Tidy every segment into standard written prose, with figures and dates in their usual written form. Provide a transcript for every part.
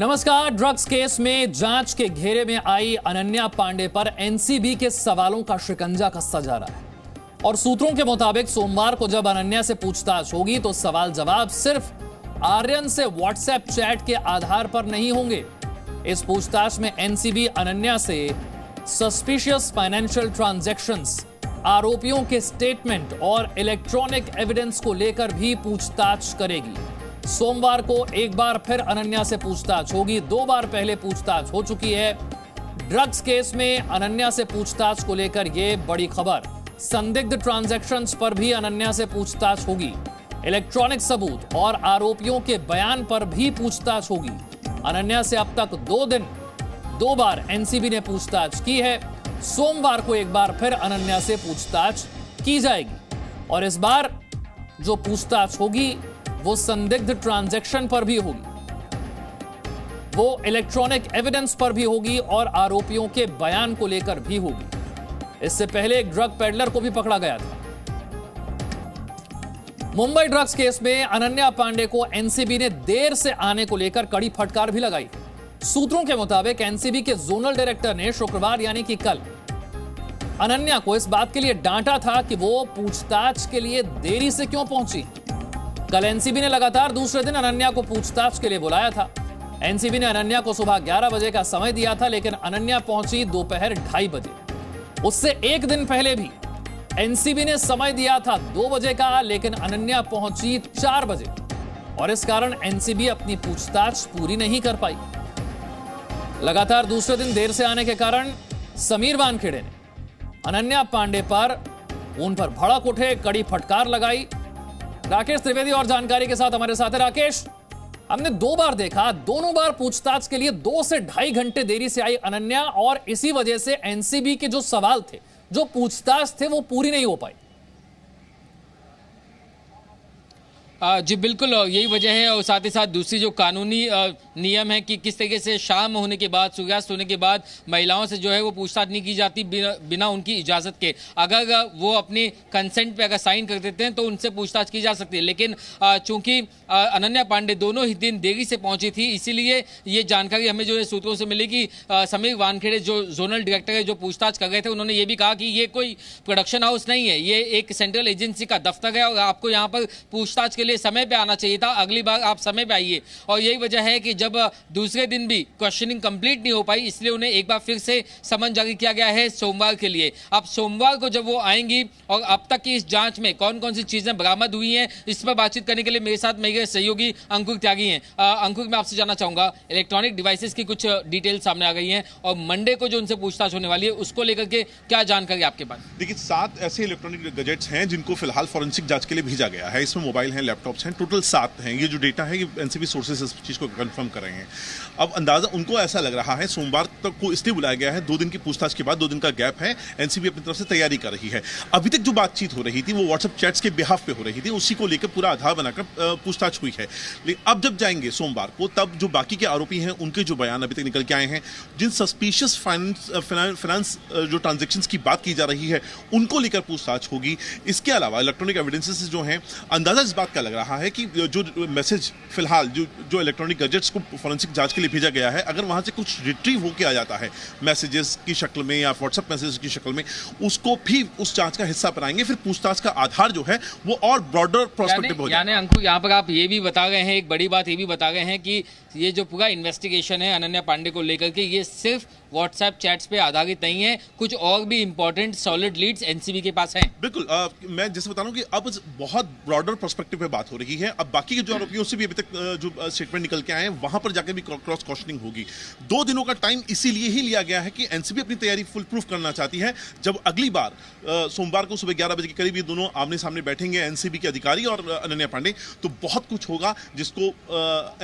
नमस्कार। Drugs case में जांच के घेरे में आई अनन्या पांडे पर एनसीबी के सवालों का शिकंजा कसता जा रहा है और सूत्रों के मुताबिक सोमवार को जब अनन्या से पूछताछ होगी तो सवाल जवाब सिर्फ आर्यन से व्हाट्सएप चैट के आधार पर नहीं होंगे। इस पूछताछ में एनसीबी अनन्या से सस्पिशियस फाइनेंशियल ट्रांजैक्शंस, आरोपियों के स्टेटमेंट और इलेक्ट्रॉनिक एविडेंस को लेकर भी पूछताछ करेगी। सोमवार को एक बार फिर अनन्या से पूछताछ होगी। 2 बार पहले पूछताछ हो चुकी है। ड्रग्स केस में अनन्या से पूछताछ को लेकर यह बड़ी खबर। संदिग्ध ट्रांजैक्शंस पर भी अनन्या से पूछताछ होगी। इलेक्ट्रॉनिक सबूत और आरोपियों के बयान पर भी पूछताछ होगी। अनन्या से अब तक 2 बार एनसीबी ने पूछताछ की है। सोमवार को एक बार फिर अनन्या से पूछताछ की जाएगी और इस बार जो पूछताछ होगी वो संदिग्ध ट्रांजैक्शन पर भी होगी, वो इलेक्ट्रॉनिक एविडेंस पर भी होगी और आरोपियों के बयान को लेकर भी होगी। इससे पहले एक ड्रग पेडलर को भी पकड़ा गया था। मुंबई ड्रग्स केस में अनन्या पांडे को एनसीबी ने देर से आने को लेकर कड़ी फटकार भी लगाई। सूत्रों के मुताबिक एनसीबी के जोनल डायरेक्टर ने शुक्रवार यानी कि कल अनन्या को इस बात के लिए डांटा था कि वो पूछताछ के लिए देरी से क्यों पहुंची। कल एनसीबी ने लगातार दूसरे दिन अनन्या को पूछताछ के लिए बुलाया था। एनसीबी ने अनन्या को सुबह 11 बजे का समय दिया था, लेकिन अनन्या पहुंची दोपहर 2:30 बजे। उससे एक दिन पहले भी एनसीबी ने समय दिया था 2 बजे का, लेकिन अनन्या पहुंची 4 बजे और इस कारण एनसीबी अपनी पूछताछ पूरी नहीं कर पाई। लगातार दूसरे दिन देर से आने के कारण समीर वानखेड़े ने अनन्या पांडे पर भड़क उठे, कड़ी फटकार लगाई। राकेश त्रिवेदी और जानकारी के साथ हमारे साथ है। राकेश, हमने 2 बार देखा, दोनों बार पूछताछ के लिए 2 से ढाई घंटे देरी से आई अनन्या और इसी वजह से एनसीबी के जो सवाल थे, जो पूछताछ थे, वो पूरी नहीं हो पाई। जी बिल्कुल, यही वजह है और साथ ही साथ दूसरी जो कानूनी नियम है कि किस तरीके से शाम होने के बाद, सूर्यास्त होने के बाद महिलाओं से जो है वो पूछताछ नहीं की जाती बिना उनकी इजाज़त के। अगर वो अपनी कंसेंट पे अगर साइन कर देते हैं तो उनसे पूछताछ की जा सकती है, लेकिन चूंकि अनन्या पांडे दोनों ही दिन देरी से पहुंची थी, इसीलिए ये जानकारी हमें जो है सूत्रों से मिली कि समीर वानखेड़े जो जोनल डायरेक्टर है, जो पूछताछ कर रहे थे, उन्होंने ये भी कहा कि ये कोई प्रोडक्शन हाउस नहीं है, ये एक सेंट्रल एजेंसी का दफ्तर है और आपको यहाँ पर पूछताछ के लिए समय पे आना चाहिए था, अगली बार आप समय पे आइए। और यही वजह है कि जब दूसरे दिन भी क्वेश्चनिंग कंप्लीट नहीं हो पाई, इसलिए उन्हें एक बार फिर से समन जारी किया गया है सोमवार के लिए। अब सोमवार को जब वो आएंगी और अब तक की इस जांच में कौन कौन सी चीजें बरामद हुई हैं, इस पर बातचीत करने के लिए मेरे साथ मेरे सहयोगी अंकुर त्यागी हैं। अंकुर, मैं आपसे जानना चाहूंगा, इलेक्ट्रॉनिक डिवाइसेस की कुछ डिटेल सामने आ गई हैं और मंडे को जो उनसे पूछताछ होने वाली है उसको लेकर के क्या जानकारी आपके पास? देखिए, 7 ऐसे इलेक्ट्रॉनिक गैजेट्स हैं जिनको फिलहाल फॉरेंसिक जांच के लिए भेजा गया है। इसमें मोबाइल हैं, लैपटॉप्स हैं, टोटल 7 हैं। ये जो डेटा है, ये एनसीबी सोर्सेस इस चीज को कंफर्म कर रहे हैं। अब अंदाजा उनको ऐसा लग रहा है, सोमवार तक को इसलिए बुलाया गया है, 2 दिन की पूछताछ के बाद 2 दिन का गैप है, एनसीबी अपनी तरफ से तैयारी कर रही है। अभी तक जो बातचीत हो रही थी वो व्हाट्सएप चैट्स के बिहाफ पे हो रही थी, उसी को लेकर पूरा आधार बनाकर पूछताछ हुई है। लेकिन अब जब जाएंगे सोमवार को, तब जो बाकी के आरोपी हैं उनके जो बयान अभी तक निकल के आए हैं, जिन सस्पिशियस फाइनेंस जो ट्रांजेक्शन्स की बात की जा रही है, उनको लेकर पूछताछ होगी। इसके अलावा इलेक्ट्रॉनिक एविडेंसेस जो हैं, अंदाजा इस बात का लग रहा है कि जो मैसेज फिलहाल जो इलेक्ट्रॉनिक गैजेट्स को फॉरेंसिक जांच के लिए भेजा गया है, अगर वहां से कुछ रिट्रीव होकर आ जाता है मैसेजेस की शक्ल में या व्हाट्सएप मैसेज की शक्ल में, उसको भी उस जांच का हिस्सा बनाएंगे। फिर पूछताछ का आधार जो है वो और ब्रॉडर प्रोस्पेक्टिव हो जाएगा। यानी अंकुर, यहाँ पर आप ये भी बता गए हैं, एक बड़ी बात ये भी बता गए हैं कि ये जो पूरा इन्वेस्टिगेशन है अनन्या पांडे को लेकर के, ये सिर्फ व्हाट्सएप चैट्स पे आधारित नहीं है, कुछ और भी इंपॉर्टेंट सॉलिड लीड्स एनसीबी के पास हैं। बिल्कुल, मैं जैसे बता रहा हूं कि अब बहुत ब्रॉडर पर्सपेक्टिव पे बात हो रही है। अब बाकी के जो आरोपियों से भी अभी तक जो स्टेटमेंट निकल के आए हैं, वहां पर जाकर भी क्रॉस क्वेश्चनिंग होगी। 2 दिनों का टाइम इसीलिए ही लिया गया है कि एनसीबी अपनी तैयारी फुल प्रूफ करना चाहती है। जब अगली बार सोमवार को सुबह 11 बजे के करीब ये दोनों आमने सामने बैठेंगे, एनसीबी के अधिकारी और अनन्या पांडे, तो बहुत कुछ होगा जिसको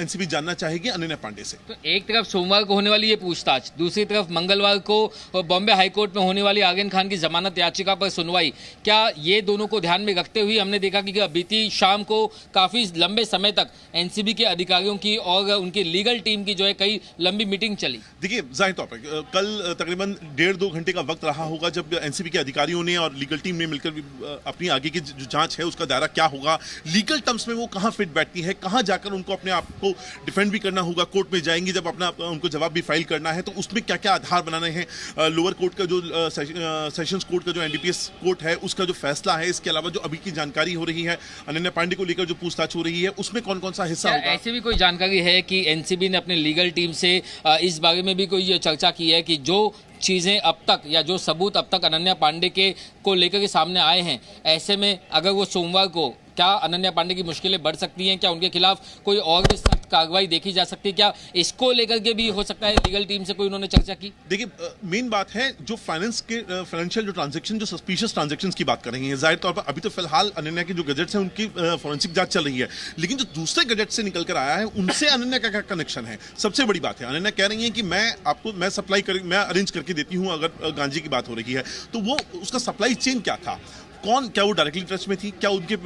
एनसीबी जानना चाहेगी अनन्या पांडे से। तो एक तरफ सोमवार को होने वाली ये पूछताछ, दूसरी तरफ तरफ मंगलवार को बॉम्बे हाईकोर्ट में होने वाली आर्यन खान की जमानत याचिका पर सुनवाई। क्या ये दोनों को ध्यान में रखते हुए हमने देखा कि बीती शाम को काफ़ी लंबे समय तक एनसीबी के अधिकारियों की और उनकी लीगल टीम की जो है कई लंबी मीटिंग चली। देखिए, जाहिर तौर पर कल तकरीबन 1.5-2 घंटे का वक्त रहा होगा जब एनसीबी के अधिकारियों ने और लीगल टीम ने मिलकर अपनी आगे की जो जांच है उसका दायरा क्या होगा, लीगल टर्म्स में वो कहां फिट बैठती है, कहां जाकर उनको अपने आप को डिफेंड भी करना होगा, कोर्ट में जाएंगी जब अपना उनको जवाब भी फाइल करना है तो उसमें क्या क्या आधार बनाने हैं, लोअर कोर्ट का जो सेशंस कोर्ट का जो एनडीपीएस कोर्ट है उसका जो फैसला है, इसके अलावा जो अभी की जानकारी हो रही है अनन्या पांडे को लेकर जो पूछताछ हो रही है उसमें कौन कौन सा हिस्सा होगा। ऐसे भी कोई जानकारी है कि एनसीबी ने अपने लीगल टीम से इस बारे में भी कोई चर्चा की है कि जो चीज़ें अब तक या जो सबूत अब तक अनन्या पांडे के को लेकर के सामने आए हैं, ऐसे में अगर वो सोमवार को, क्या अनन्या पांडे की मुश्किलें बढ़ सकती हैं, क्या उनके खिलाफ कोई और भी सख्त कार्रवाई देखी जा सकती है, क्या इसको लेकर के भी हो सकता है लीगल टीम से कोई उन्होंने चर्चा की? देखिए, मेन बात है जो फाइनेंशियल जो ट्रांजैक्शन, जो सस्पिशियस ट्रांजैक्शंस की बात कर रही है, जाहिर तौर पर अभी तो फिलहाल अनन्या के जो गैजेट्स हैं उनकी फॉरेंसिक जांच चल रही है, लेकिन जो दूसरे गैजेट से निकल कर आया है उनसे अनन्या का क्या कनेक्शन है, सबसे बड़ी बात है। अनन्या कह रही है कि मैं सप्लाई कर, मैं अरेंज करके देती हूँ अगर गांजे की बात हो रही है, तो वो उसका सप्लाई चेन क्या था, क्या वो डायरेक्टली टच में थी, क्या उनके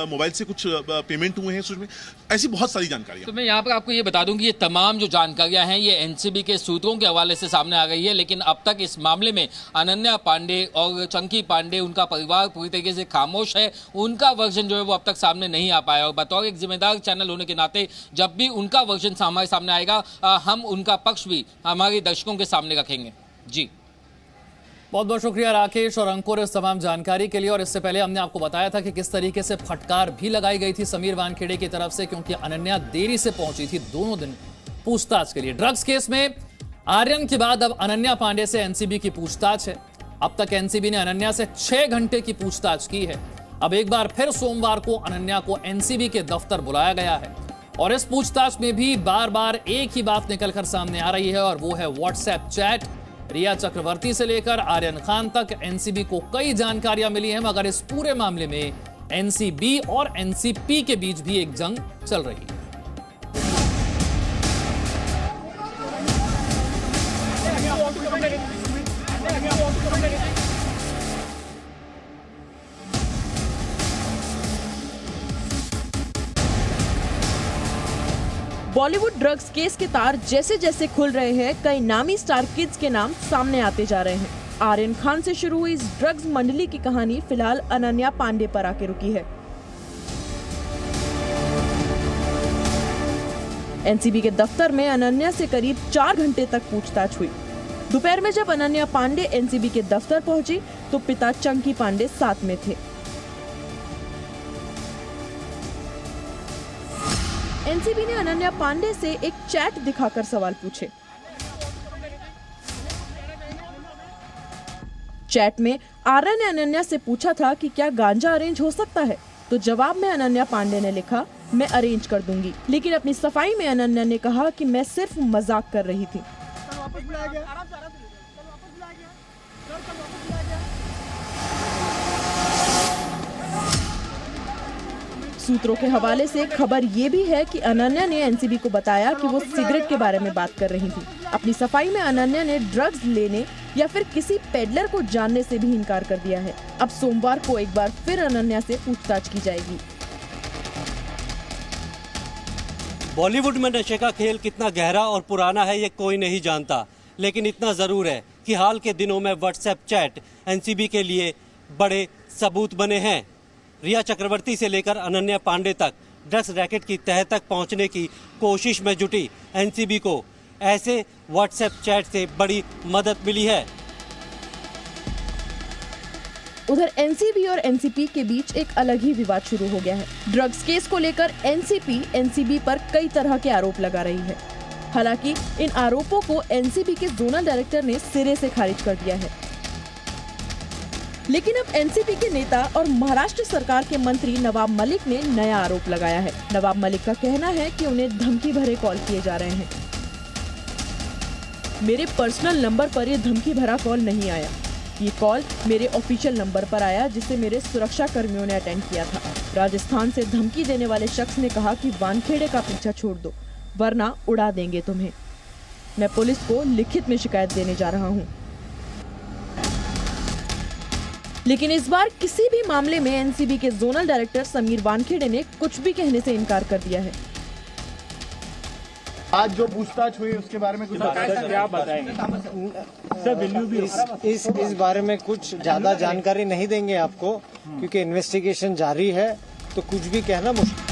मोबाइल से कुछ पेमेंट हुए हैं, उसमें ऐसी बहुत सारी जानकारियां। तो मैं यहाँ पर आपको ये बता दूं कि ये तमाम जो जानकारियां हैं ये एनसीबी के सूत्रों के हवाले से सामने आ गई है, लेकिन अब तक इस मामले में अनन्या पांडे और चंकी पांडे, उनका परिवार पूरी तरीके से खामोश है, उनका वर्जन जो है वो अब तक सामने नहीं आ पाया। और बतौर एक जिम्मेदार चैनल होने के नाते जब भी उनका वर्जन हमारे सामने आएगा हम उनका पक्ष भी हमारे दर्शकों के सामने रखेंगे। जी, बहुत बहुत शुक्रिया राकेश और अंकुर इस तमाम जानकारी के लिए। और इससे पहले हमने आपको बताया था कि किस तरीके से फटकार भी लगाई गई थी समीर वानखेड़े की तरफ से, क्योंकि अनन्या देरी से पहुंची थी दोनों दिन पूछताछ के लिए। ड्रग्स केस में आर्यन के बाद अब अनन्या पांडे से एनसीबी की पूछताछ है। अब तक एनसीबी ने अनन्या से 6 घंटे की पूछताछ की है। अब एक बार फिर सोमवार को अनन्या को एनसीबी के दफ्तर बुलाया गया है और इस पूछताछ में भी बार बार एक ही बात निकलकर सामने आ रही है और वो है व्हाट्सएप चैट। रिया चक्रवर्ती से लेकर आर्यन खान तक एनसीबी को कई जानकारियां मिली हैं, मगर इस पूरे मामले में एनसीबी और एनसीपी के बीच भी एक जंग चल रही है। बॉलीवुड ड्रग्स केस के तार जैसे जैसे खुल रहे हैं, कई नामी स्टार किड्स के नाम सामने आते जा रहे हैं। आर्यन खान से शुरू हुई इस ड्रग्स मंडली की कहानी फिलहाल अनन्या पांडे पर आके रुकी है। एनसीबी के दफ्तर में अनन्या से करीब 4 घंटे तक पूछताछ हुई। दोपहर में जब अनन्या पांडे एनसीबी के दफ्तर पहुंची तो पिता चंकी पांडे साथ में थे। एनसीबी ने अनन्या पांडे से एक चैट दिखाकर सवाल पूछे। चैट में आर्यन ने अनन्या से पूछा था कि क्या गांजा अरेंज हो सकता है, तो जवाब में अनन्या पांडे ने लिखा, मैं अरेंज कर दूंगी। लेकिन अपनी सफाई में अनन्या ने कहा कि मैं सिर्फ मजाक कर रही थी। सूत्रों के हवाले से खबर ये भी है कि अनन्या ने एनसीबी को बताया कि वो सिगरेट के बारे में बात कर रही थी। अपनी सफाई में अनन्या ने ड्रग्स लेने या फिर किसी पेडलर को जानने से भी इनकार कर दिया है। अब सोमवार को एक बार फिर अनन्या से पूछताछ की जाएगी। बॉलीवुड में नशे का खेल कितना गहरा और पुराना है ये कोई नहीं जानता, लेकिन इतना जरूर है कि हाल के दिनों में व्हाट्सएप चैट एनसीबी के लिए बड़े सबूत बने हैं। रिया चक्रवर्ती से लेकर अनन्या पांडे तक ड्रग्स रैकेट की तह तक पहुंचने की कोशिश में जुटी एनसीबी को ऐसे व्हाट्सएप चैट से बड़ी मदद मिली है। उधर एनसीबी और एनसीपी के बीच एक अलग ही विवाद शुरू हो गया है। ड्रग्स केस को लेकर एनसीपी एनसीबी पर कई तरह के आरोप लगा रही है। हालांकि इन आरोपों को एनसीबी के जोनल डायरेक्टर ने सिरे से खारिज कर दिया है। लेकिन अब एनसीपी के नेता और महाराष्ट्र सरकार के मंत्री नवाब मलिक ने नया आरोप लगाया है। नवाब मलिक का कहना है कि उन्हें धमकी भरे कॉल किए जा रहे हैं। मेरे पर्सनल नंबर पर ये धमकी भरा कॉल नहीं आया। ये कॉल मेरे ऑफिशियल नंबर पर आया, जिसे मेरे सुरक्षा कर्मियों ने अटेंड किया था। राजस्थान से धमकी देने वाले शख्स ने कहा कि वानखेड़े का पीछा छोड़ दो, वरना उड़ा देंगे तुम्हें। मैं पुलिस को लिखित में शिकायत देने जा रहा हूँ। लेकिन इस बार किसी भी मामले में एनसीबी के जोनल डायरेक्टर समीर वानखेड़े ने कुछ भी कहने से इनकार कर दिया है। आज जो पूछताछ हुई उसके बारे में कुछ क्या बताएंगे? सर, इस बारे में कुछ ज्यादा जानकारी नहीं देंगे आपको, क्योंकि इन्वेस्टिगेशन जारी है, तो कुछ भी कहना मुश्किल।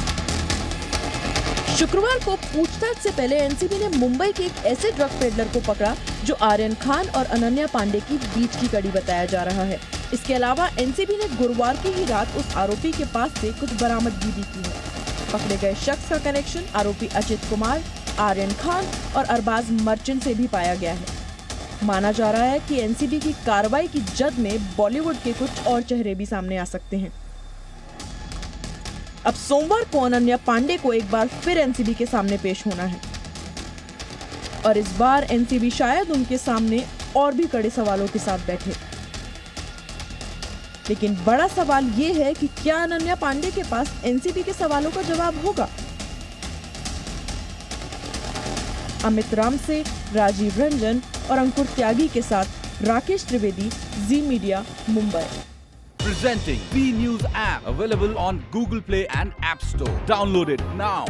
शुक्रवार को पूछताछ से पहले एनसीबी ने मुंबई के एक ऐसे ड्रग पेडलर को पकड़ा जो आर्यन खान और अनन्या पांडे की बीच की कड़ी बताया जा रहा है। इसके अलावा एनसीबी ने गुरुवार की ही रात उस आरोपी के पास से कुछ बरामदगी भी की है। पकड़े गए शख्स का कनेक्शन आरोपी अजित कुमार, आर्यन खान और अरबाज मर्चेंट से भी पाया गया है। माना जा रहा है कि एनसीबी की कार्रवाई की जद में बॉलीवुड के कुछ और चेहरे भी सामने आ सकते हैं। अब सोमवार को अनन्या पांडे को एक बार फिर एनसीबी के सामने पेश होना है और इस बार एनसीबी शायद उनके सामने और भी कड़े सवालों के साथ बैठे। लेकिन बड़ा सवाल ये है कि क्या अनन्या पांडे के पास एनसीबी के सवालों का जवाब होगा? अमित राम से राजीव रंजन और अंकुर त्यागी के साथ Rakesh Trivedi, Zee media, Mumbai. Presenting B News app available on Google Play and App Store. Download it now.